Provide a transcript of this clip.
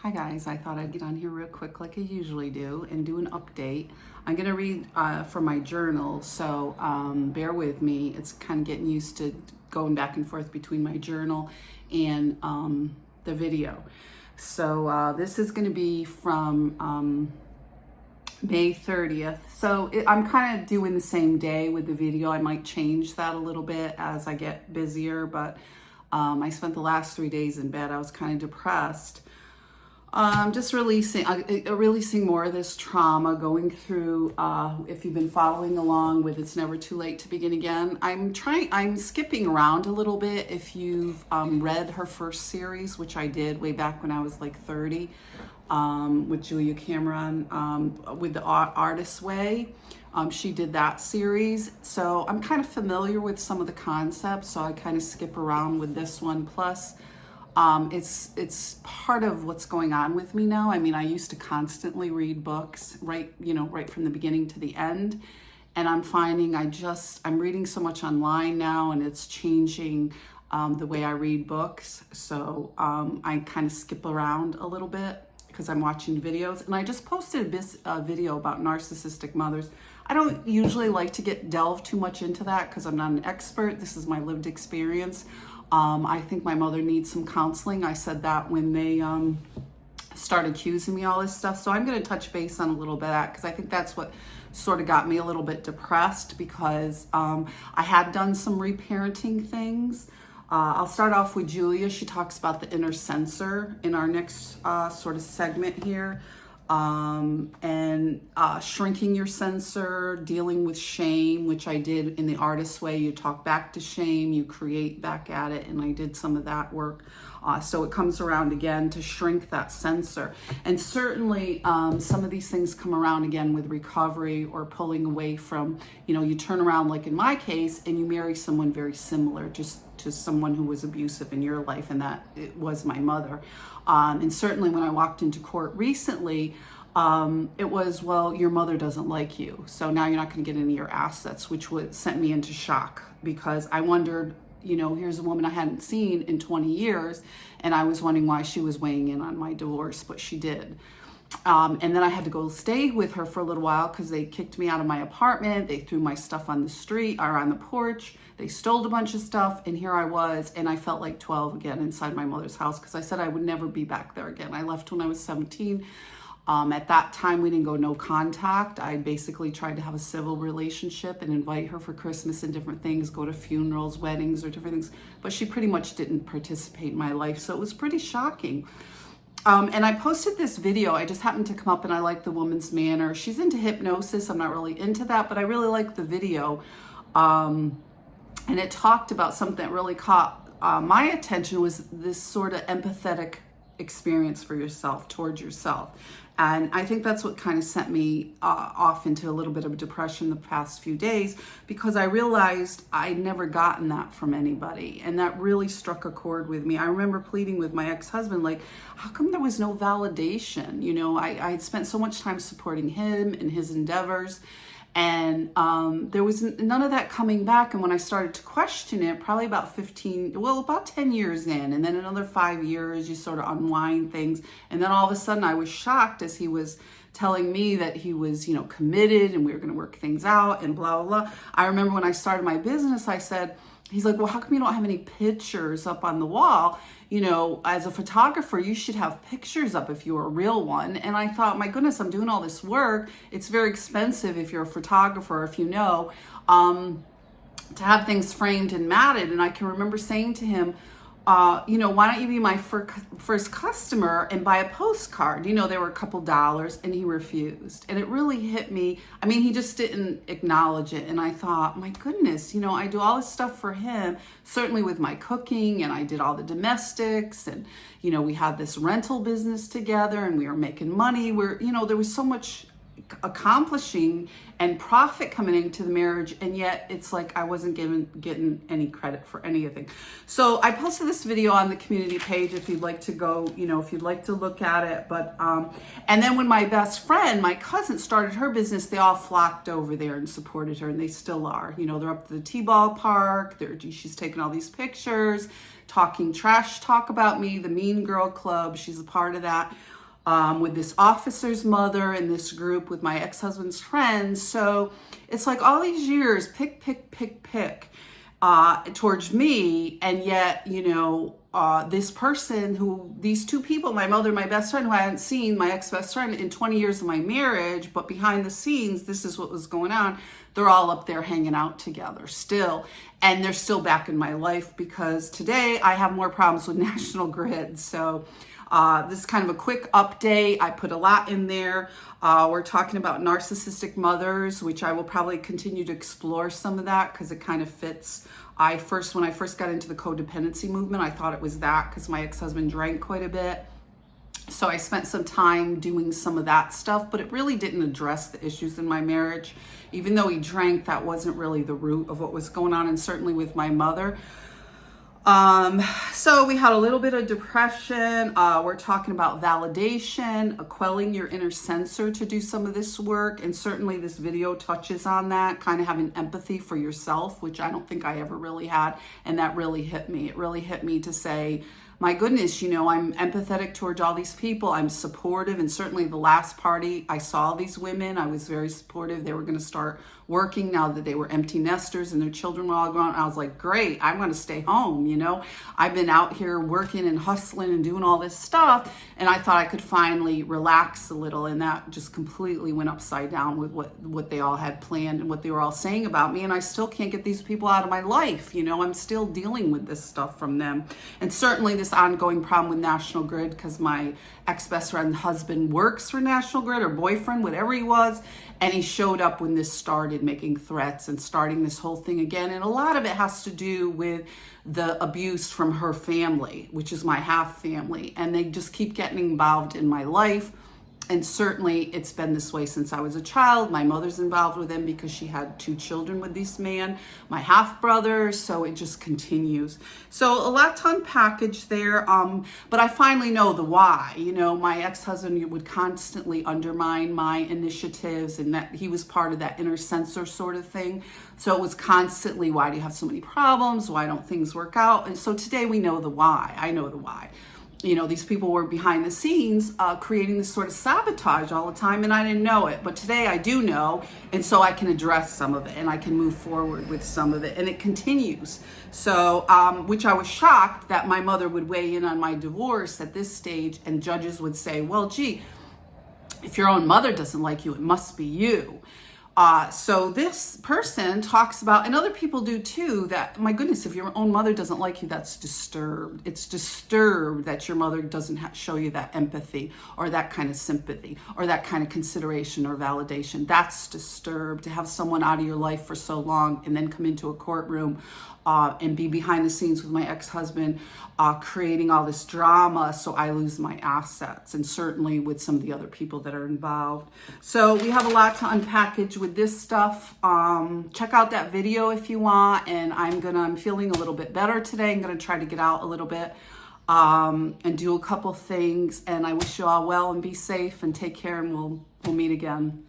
Hi guys, I thought I'd get on here real quick like I usually do and do an update. I'm going to read from my journal, so bear with me. It's kind of getting used to going back and forth between my journal and the video. So this is going to be from May 30th. So I'm kind of doing the same day with the video. I might change that a little bit as I get busier, but I spent the last 3 days in bed. I was kind of depressed. Just releasing more of this trauma, going through, if you've been following along with It's Never Too Late to Begin Again. I'm skipping around a little bit. If you've read her first series, which I did way back when I was like 30, with Julia Cameron, with The Artist's Way. She did that series. So I'm kind of familiar with some of the concepts, so I kind of skip around with this one. Plus, it's part of what's going on with me now. I mean, I used to constantly read books right from the beginning to the end. And I'm finding I'm reading so much online now, and it's changing the way I read books. So I kind of skip around a little bit because I'm watching videos. And I just posted a video about narcissistic mothers. I don't usually like to delve too much into that because I'm not an expert. This is my lived experience. I think my mother needs some counseling. I said that when they started accusing me all this stuff. So I'm going to touch base on a little bit of that because I think that's what sort of got me a little bit depressed because I had done some reparenting things. I'll start off with Julia. She talks about the inner censor in our next sort of segment here. And shrinking your censor, dealing with shame, which I did in The Artist's Way. You talk back to shame, you create back at it, and I did some of that work. So it comes around again to shrink that censor. And certainly some of these things come around again with recovery or pulling away from, you turn around like in my case and you marry someone very similar just to someone who was abusive in your life, and that it was my mother. And certainly when I walked into court recently, it was, well, your mother doesn't like you, so now you're not going to get any of your assets, which sent me into shock because I wondered, here's a woman I hadn't seen in 20 years, and I was wondering why she was weighing in on my divorce, but she did. And then I had to go stay with her for a little while because they kicked me out of my apartment. They threw my stuff on the street or on the porch. They stole a bunch of stuff, and here I was, and I felt like 12 again inside my mother's house because I said I would never be back there again. I left when I was 17. At that time, we didn't go no contact. I basically tried to have a civil relationship and invite her for Christmas and different things, go to funerals, weddings, or different things. But she pretty much didn't participate in my life, so it was pretty shocking. And I posted this video. I just happened to come up and I like the woman's manner. She's into hypnosis. I'm not really into that, but I really like the video. And it talked about something that really caught my attention was this sort of empathetic experience for yourself, towards yourself. And I think that's what kind of sent me off into a little bit of depression the past few days because I realized I'd never gotten that from anybody. And that really struck a chord with me. I remember pleading with my ex-husband, like, how come there was no validation? I had spent so much time supporting him in his endeavors. And there was none of that coming back. And when I started to question it, probably about 10 years in, and then another 5 years, you sort of unwind things. And then all of a sudden I was shocked as he was telling me that he was, committed and we were going to work things out and blah, blah, blah. I remember when I started my business, I said, he's like, well, how come you don't have any pictures up on the wall? As a photographer, you should have pictures up if you're a real one. And I thought, my goodness, I'm doing all this work. It's very expensive if you're a photographer, if to have things framed and matted. And I can remember saying to him, why don't you be my first customer and buy a postcard? There were a couple dollars, and he refused. And it really hit me. I mean, he just didn't acknowledge it. And I thought, my goodness, I do all this stuff for him, certainly with my cooking, and I did all the domestics, and, we had this rental business together, and we were making money. There was so much accomplishing and profit coming into the marriage, and yet it's like I wasn't getting any credit for anything. So I posted this video on the community page if you'd like to go, if you'd like to look at it. But and then when my best friend, my cousin, started her business, they all flocked over there and supported her, and they still are. They're up to the T-ball park. She's taking all these pictures, talking trash talk about me, the Mean Girl Club. She's a part of that. With this officer's mother in this group with my ex-husband's friends. So it's like all these years, pick towards me. And yet, you know, this person who, these two people, my mother, my best friend, who I hadn't seen, my ex-best friend, in 20 years of my marriage, but behind the scenes, this is what was going on. They're all up there hanging out together still. And they're still back in my life because today I have more problems with National Grid. So this is kind of a quick update. I put a lot in there. We're talking about narcissistic mothers, which I will probably continue to explore some of that because it kind of fits. When I first got into the codependency movement, I thought it was that because my ex-husband drank quite a bit. So I spent some time doing some of that stuff, but it really didn't address the issues in my marriage. Even though he drank, that wasn't really the root of what was going on, and certainly with my mother. So we had a little bit of depression. We're talking about validation, quelling your inner censor to do some of this work. And certainly this video touches on that, kind of having empathy for yourself, which I don't think I ever really had. And that really hit me. It really hit me to say, my goodness, you know, I'm empathetic towards all these people. I'm supportive. And certainly the last party, I saw these women. I was very supportive. They were going to start working now that they were empty nesters and their children were all grown. I was like, great, I'm going to stay home. You know, I've been out here working and hustling and doing all this stuff. And I thought I could finally relax a little. And that just completely went upside down with what they all had planned and what they were all saying about me. And I still can't get these people out of my life. You know, I'm still dealing with this stuff from them. And certainly this ongoing problem with National Grid, because my ex-best friend husband works for National Grid, or boyfriend, whatever he was, and he showed up when this started, making threats and starting this whole thing again. And a lot of it has to do with the abuse from her family, which is my half family, and they just keep getting involved in my life. And certainly it's been this way since I was a child. My mother's involved with him because she had 2 children with this man, my half brother. So it just continues. So a lot to unpackage there. But I finally know the why. You know, my ex-husband would constantly undermine my initiatives, and that he was part of that inner censor sort of thing. So it was constantly, why do you have so many problems? Why don't things work out? And so today we know the why. I know the why. You know, these people were behind the scenes creating this sort of sabotage all the time, and I didn't know it. But today I do know, and so I can address some of it, and I can move forward with some of it, and it continues. So, which I was shocked that my mother would weigh in on my divorce at this stage, and judges would say, well, gee, if your own mother doesn't like you, it must be you. So this person talks about, and other people do too, that, my goodness, if your own mother doesn't like you, that's disturbed. It's disturbed that your mother doesn't show you that empathy or that kind of sympathy or that kind of consideration or validation. That's disturbed. To have someone out of your life for so long and then come into a courtroom and be behind the scenes with my ex-husband, creating all this drama so I lose my assets, and certainly with some of the other people that are involved. So we have a lot to unpackage with this stuff. Check out that video if you want, and I'm feeling a little bit better today. I'm gonna try to get out a little bit and do a couple things, and I wish you all well and be safe and take care, and we'll meet again.